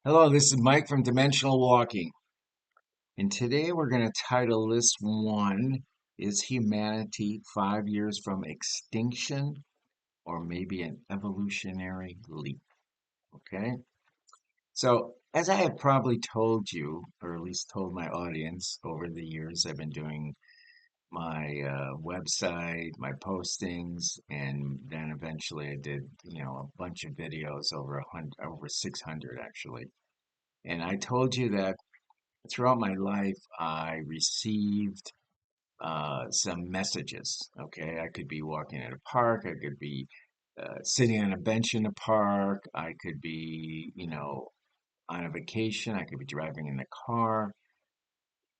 Hello, this is Mike from Dimensional Walking, and today we're going to title this one, Is Humanity 5 Years from Extinction or Maybe an Evolutionary Leap? Okay, so as I have probably told you, or at least told my audience over the years, I've been doing my website, my postings, and then eventually I did, a bunch of videos over 600 actually. And I told you that throughout my life, I received some messages. Okay, I could be walking in a park, I could be sitting on a bench in a park, I could be, on a vacation, I could be driving in the car,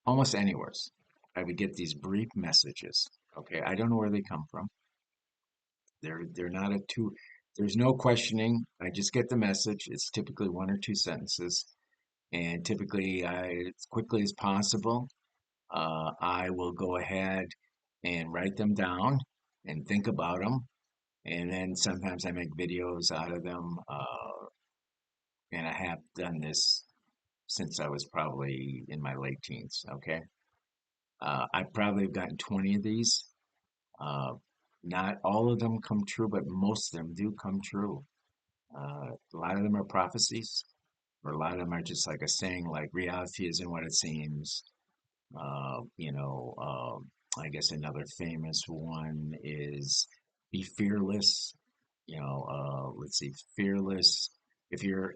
almost anywhere. I would get these brief messages. Okay, I don't know where they come from. They're not a two. There's no questioning. I just get the message. It's typically one or two sentences, and typically, as quickly as possible, I will go ahead and write them down and think about them. And then sometimes I make videos out of them. And I have done this since I was probably in my late teens. Okay. I probably have gotten 20 of these. Uh, Not all of them come true, but most of them do come true. A lot of them are prophecies, or a lot of them are just like a saying, like reality isn't what it seems. I guess another famous one is be fearless. Let's see, fearless. If you're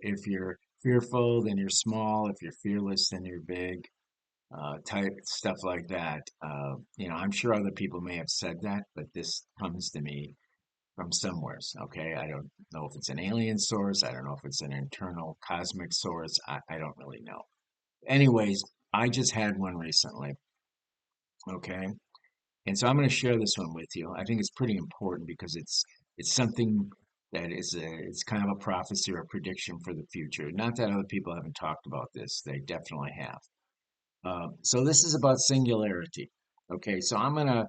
fearful, then you're small. If you're fearless, then you're big. Type stuff like that. I'm sure other people may have said that, but this comes to me from somewheres. Okay, I don't know if it's an alien source. I don't know if it's an internal cosmic source. I don't really know. Anyways, I just had one recently. Okay. And so I'm going to share this one with you. I think it's pretty important because it's something that it's kind of a prophecy or a prediction for the future. Not that other people haven't talked about this; they definitely have. So this is about singularity. Okay, so I'm gonna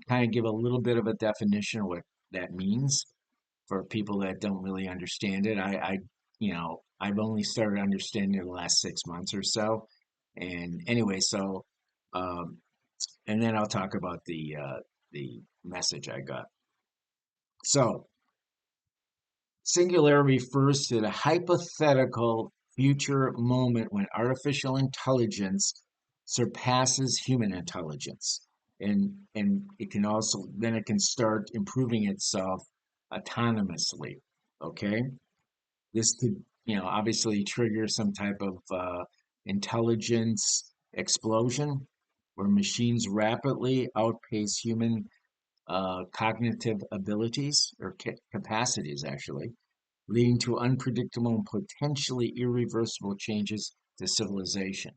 kind of give a little bit of a definition of what that means for people that don't really understand it. I've only started understanding it the last 6 months or so. And anyway, so um, and then I'll talk about the message I got. So, singularity refers to the hypothetical future moment when artificial intelligence surpasses human intelligence, and it can also then it can start improving itself autonomously. Okay, this could obviously trigger some type of intelligence explosion where machines rapidly outpace human cognitive abilities or capacities, actually, leading to unpredictable and potentially irreversible changes to civilization.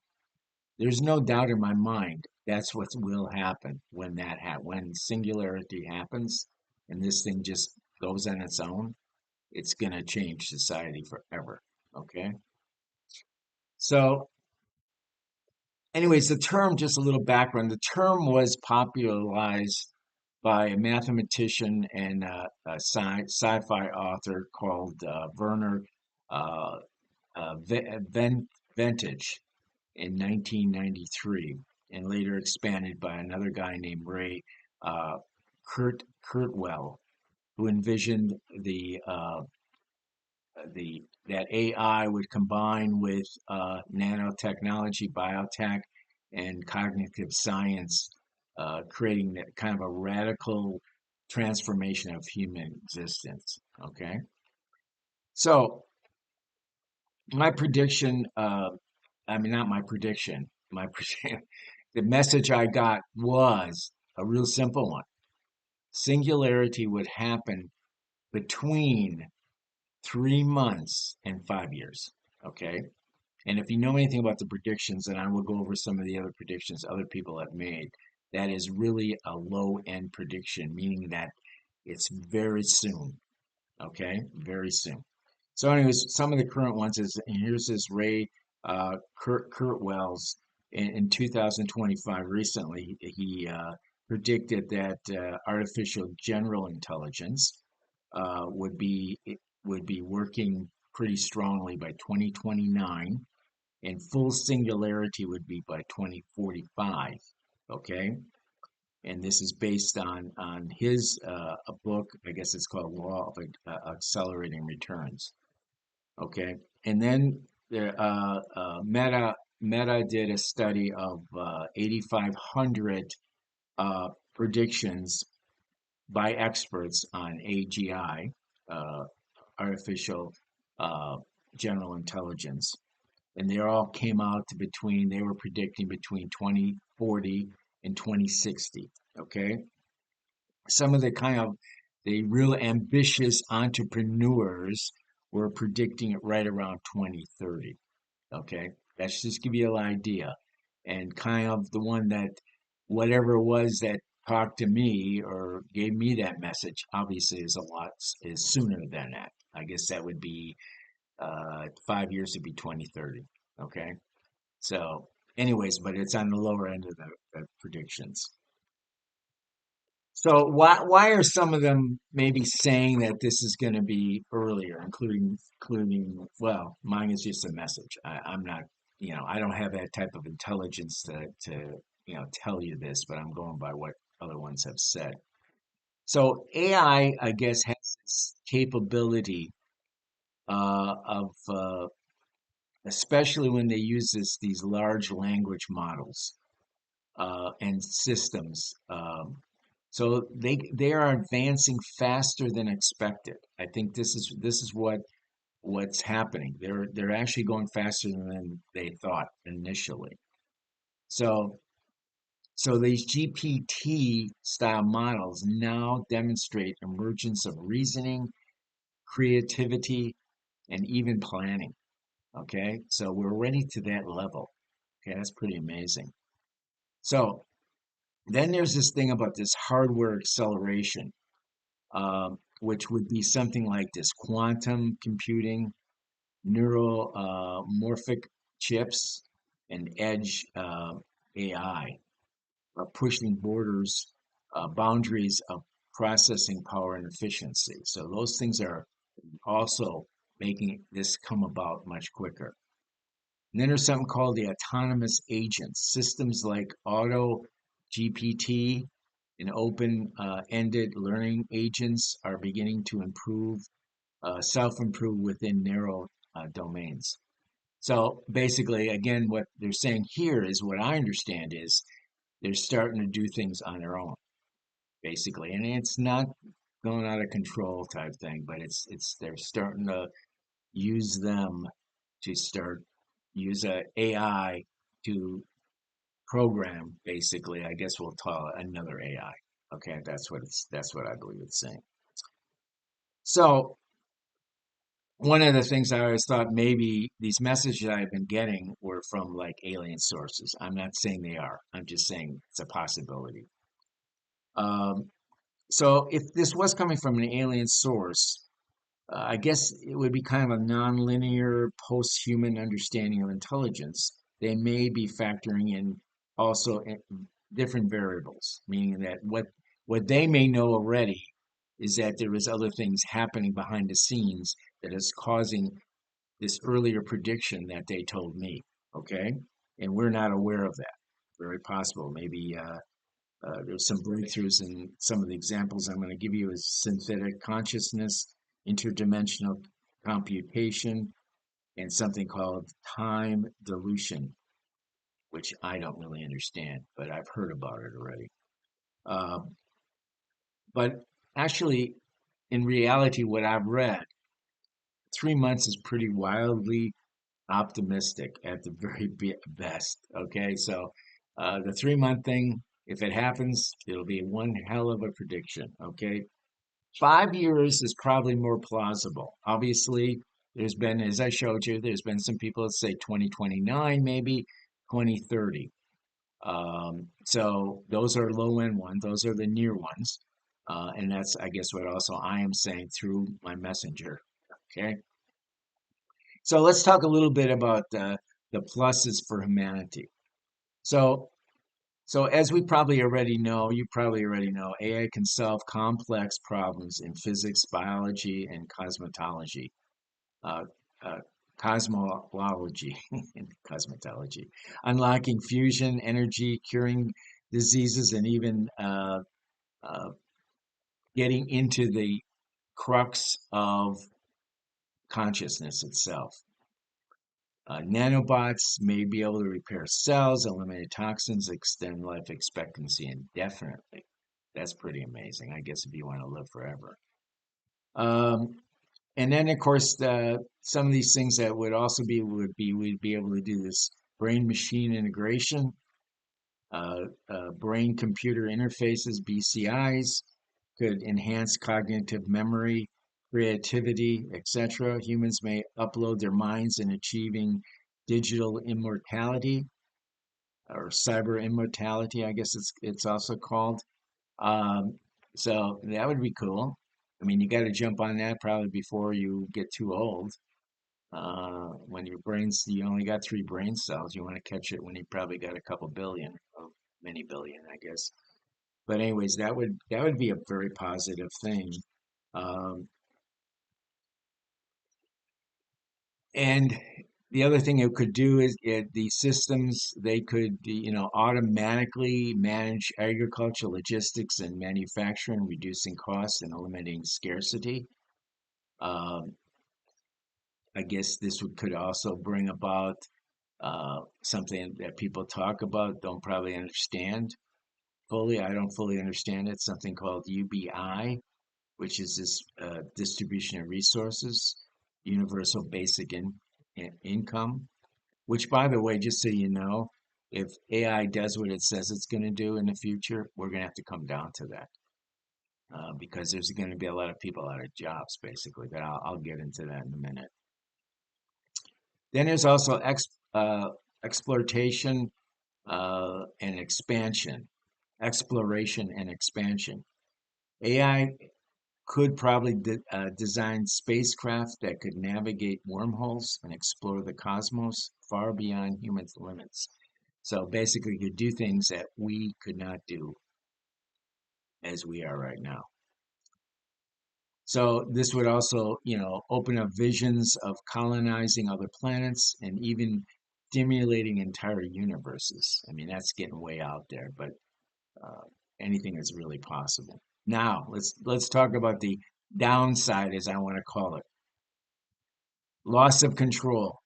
There's no doubt in my mind that's what will happen when when singularity happens and this thing just goes on its own. It's going to change society forever. Okay. So, anyways, the term, just a little background, the term was popularized by a mathematician and sci-fi author called Werner uh, Ventage in 1993, and later expanded by another guy named Ray uh, Kurtwell, who envisioned the that AI would combine with nanotechnology, biotech, and cognitive science, creating that kind of a radical transformation of human existence. Okay, so my prediction, I mean, not my prediction, my the message I got was a real simple one. Singularity would happen between 3 months and 5 years. Okay. And if you know anything about the predictions, and I will go over some of the other predictions other people have made, that is really a low end prediction, meaning that it's very soon. Okay, very soon. So, anyways, some of the current ones is, and here's this Ray Kurt Wells in 2025. Recently, he predicted that artificial general intelligence would be working pretty strongly by 2029, and full singularity would be by 2045. Okay, and this is based on his a book. I guess it's called Law of Accelerating Returns. Okay, and then Meta did a study of 8,500 predictions by experts on AGI, uh, artificial uh, general intelligence, and they all came out to between. They were predicting between 2040 and 2060. Okay, some of the real ambitious entrepreneurs were predicting it right around 2030. Okay, that's just give you an idea. And kind of the one that, whatever it was that talked to me or gave me that message, obviously is sooner than that. I guess that would be 5 years would be 2030. Okay, so anyways, but it's on the lower end of the predictions. So why are some of them maybe saying that this is going to be earlier, including well, mine is just a message. I'm not, I don't have that type of intelligence to tell you this, but I'm going by what other ones have said. So AI, I guess, has this capability of especially when they use these large language models and systems. So they are advancing faster than expected. I think this is what's happening. They're actually going faster than they thought initially. So so these GPT style models now demonstrate emergence of reasoning, creativity, and even planning. Okay, so we're already to that level. Okay, that's pretty amazing. So then there's this thing about this hardware acceleration, which would be something like this quantum computing, neural morphic chips, and edge AI are pushing boundaries of processing power and efficiency. So those things are also making this come about much quicker. And then there's something called the autonomous agents. Systems like Auto GPT and open-ended learning agents are beginning to self-improve within narrow domains. So basically, again, what they're saying here is what I understand is they're starting to do things on their own, basically, and it's not going out of control type thing, but it's they're starting to use them to start use a AI to program, basically. I guess we'll call it another AI. Okay, that's what I believe it's saying. So one of the things I always thought maybe these messages I've been getting were from like alien sources. I'm not saying they are. I'm just saying it's a possibility. Um, so if this was coming from an alien source, I guess it would be kind of a non-linear post-human understanding of intelligence. They may be factoring in also different variables, meaning that what they may know already is that there is other things happening behind the scenes that is causing this earlier prediction that they told me. Okay, and we're not aware of that. Very possible. Maybe there's some breakthroughs in some of the examples I'm going to give you is synthetic consciousness, interdimensional computation, and something called time dilution, which I don't really understand, but I've heard about it already. Uh, but actually, in reality, what I've read, 3 months is pretty wildly optimistic at the very best. Okay, so the 3 month thing, if it happens, it'll be one hell of a prediction. Okay, 5 years is probably more plausible. Obviously, there's been, as I showed you, there's been some people that say 2029, maybe 2030. So those are low end ones, those are the near ones. And that's, I guess, what also I am saying through my messenger. Okay. So let's talk a little bit about the pluses for humanity. So, so as we probably already know, you probably already know, AI can solve complex problems in physics, biology, and cosmetology. uh, cosmology, cosmetology, unlocking fusion energy, curing diseases, and even uh, getting into the crux of consciousness itself. Nanobots may be able to repair cells, eliminate toxins, extend life expectancy indefinitely. That's pretty amazing, I guess, if you want to live forever. Um, and then, of course, some of these things that would also be we'd be able to do this brain machine integration, brain computer interfaces, BCIs, could enhance cognitive memory, creativity, etc. Humans may upload their minds in achieving digital immortality or cyber immortality, I guess it's also called. Um, so that would be cool. I mean, you got to jump on that probably before you get too old. When your brains, you only got three brain cells, you want to catch it when you probably got a couple billion, or many billion, I guess. But anyways, that would be a very positive thing. Um, and the other thing it could do is the systems they could automatically manage agriculture, logistics, and manufacturing, reducing costs and eliminating scarcity. Um, I guess this could also bring about something that people talk about, don't probably understand fully. I don't fully understand it. Something called UBI, which is this distribution of resources, universal basic income, which, by the way, just so you know, if AI does what it says it's going to do in the future, we're going to have to come down to that because there's going to be a lot of people out of jobs, basically. But I'll get into that in a minute. Then there's also exploitation and expansion, exploration and expansion. AI could probably design spacecraft that could navigate wormholes and explore the cosmos far beyond human limits. So basically, could do things that we could not do as we are right now. So this would also, open up visions of colonizing other planets and even stimulating entire universes. I mean, that's getting way out there, but uh, anything is really possible. Now, let's talk about the downside, as I want to call it. Loss of control.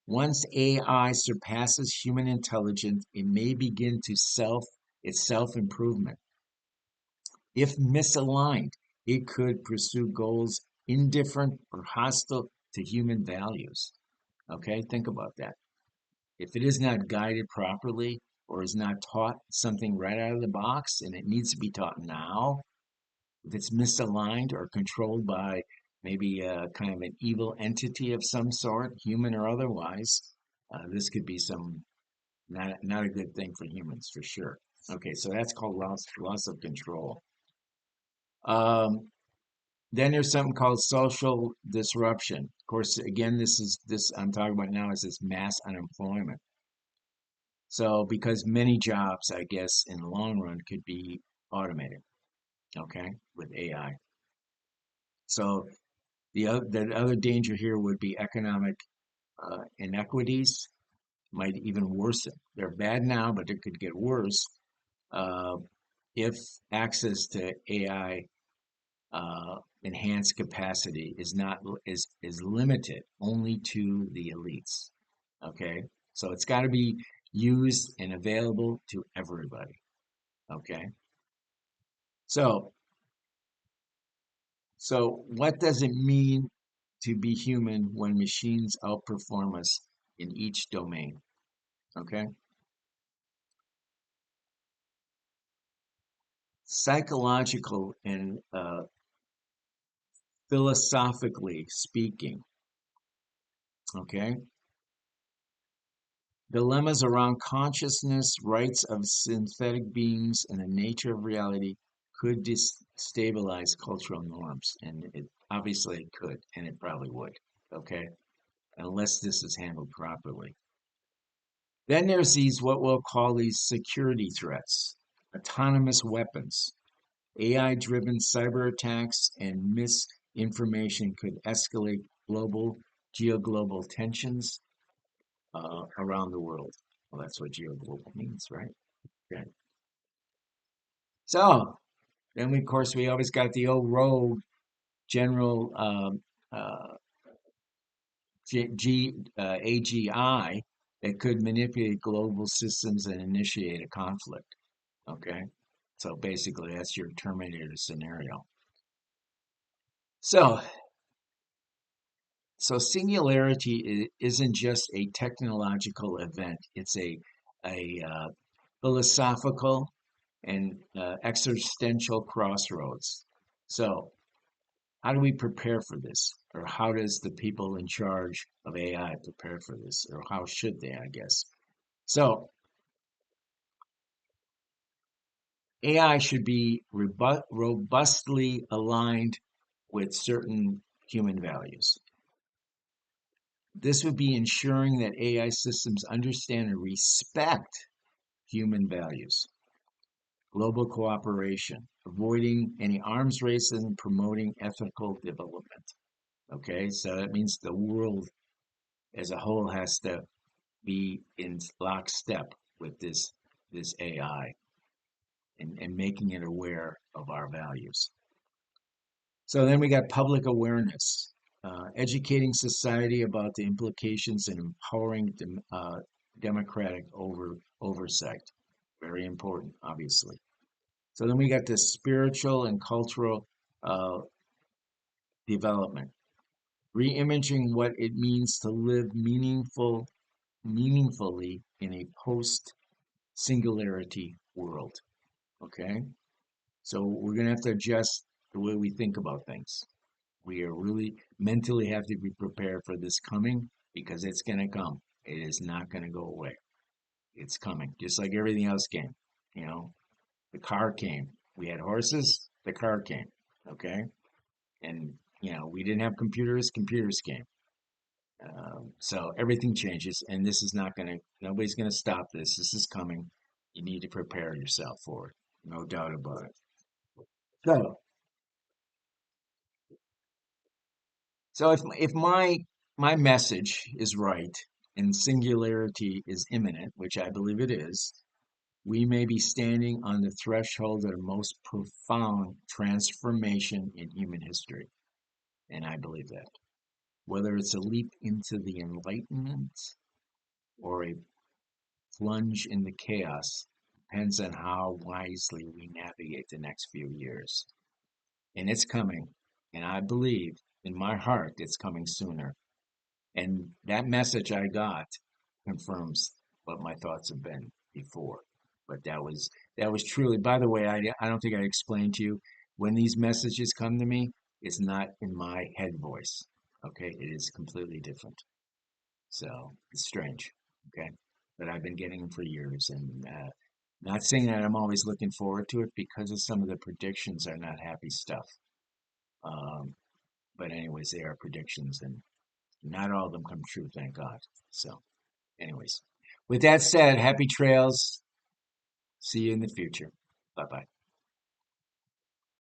Once AI surpasses human intelligence, it may begin to its self-improvement. If misaligned, it could pursue goals indifferent or hostile to human values. Okay, think about that. If it is not guided properly or is not taught something right out of the box and it needs to be taught now, if it's misaligned or controlled by maybe kind of an evil entity of some sort, human or otherwise, this could be some not a good thing for humans for sure. Okay, so that's called loss of control. Um, then there's something called social disruption. Of course, again, this I'm talking about now is this mass unemployment. So because many jobs, I guess, in the long run could be automated, okay, with AI. So the other danger here would be economic inequities might even worsen. They're bad now, but it could get worse uh, if access to AI enhanced capacity is limited only to the elites. Okay, so it's got to be used and available to everybody. Okay, so what does it mean to be human when machines outperform us in each domain? Okay, psychological and philosophically speaking, okay, dilemmas around consciousness, rights of synthetic beings, and the nature of reality could destabilize cultural norms. And it obviously it could, and it probably would, okay, unless this is handled properly. Then there's these, what we'll call these security threats, autonomous weapons, AI driven cyber attacks, and misinformation could escalate global geoglobal tensions around the world. Well, that's what geoglobal means, right? Okay. So then, of course, we always got the old rogue general uh, AGI that could manipulate global systems and initiate a conflict. Okay. So basically, that's your Terminator scenario. So, so singularity isn't just a technological event; it's a philosophical and existential crossroads. So, how do we prepare for this? Or how does the people in charge of AI prepare for this? Or how should they, I guess? So, AI should be robustly aligned with certain human values. This would be ensuring that AI systems understand and respect human values, global cooperation, avoiding any arms race, and promoting ethical development. Okay, so that means the world as a whole has to be in lockstep with this AI and making it aware of our values. So then we got public awareness, educating society about the implications and empowering democratic oversight. Very important, obviously. So then we got the spiritual and cultural uh, development, re-imaging what it means to live meaningfully in a post singularity world. Okay, so we're gonna have to adjust the way we think about things. We are really mentally have to be prepared for this coming because it's gonna come. It is not gonna go away. It's coming, just like everything else came. You know, the car came. We had horses. The car came. Okay, and we didn't have computers. Computers came. So everything changes, and this is not gonna. Nobody's gonna stop this. This is coming. You need to prepare yourself for it. No doubt about it. So, so if my message is right and singularity is imminent, which I believe it is, we may be standing on the threshold of the most profound transformation in human history, and I believe that. Whether it's a leap into the Enlightenment or a plunge into chaos depends on how wisely we navigate the next few years. And it's coming, and I believe in my heart it's coming sooner. And that message I got confirms what my thoughts have been before. But that was truly, by the way, I don't think I explained to you when these messages come to me, it's not in my head voice. Okay, it is completely different. So it's strange. Okay, but I've been getting them for years, and not saying that I'm always looking forward to it because of some of the predictions are not happy stuff. Um, but anyways, they are predictions, and not all of them come true, thank God. So, anyways, with that said, happy trails. See you in the future. Bye bye.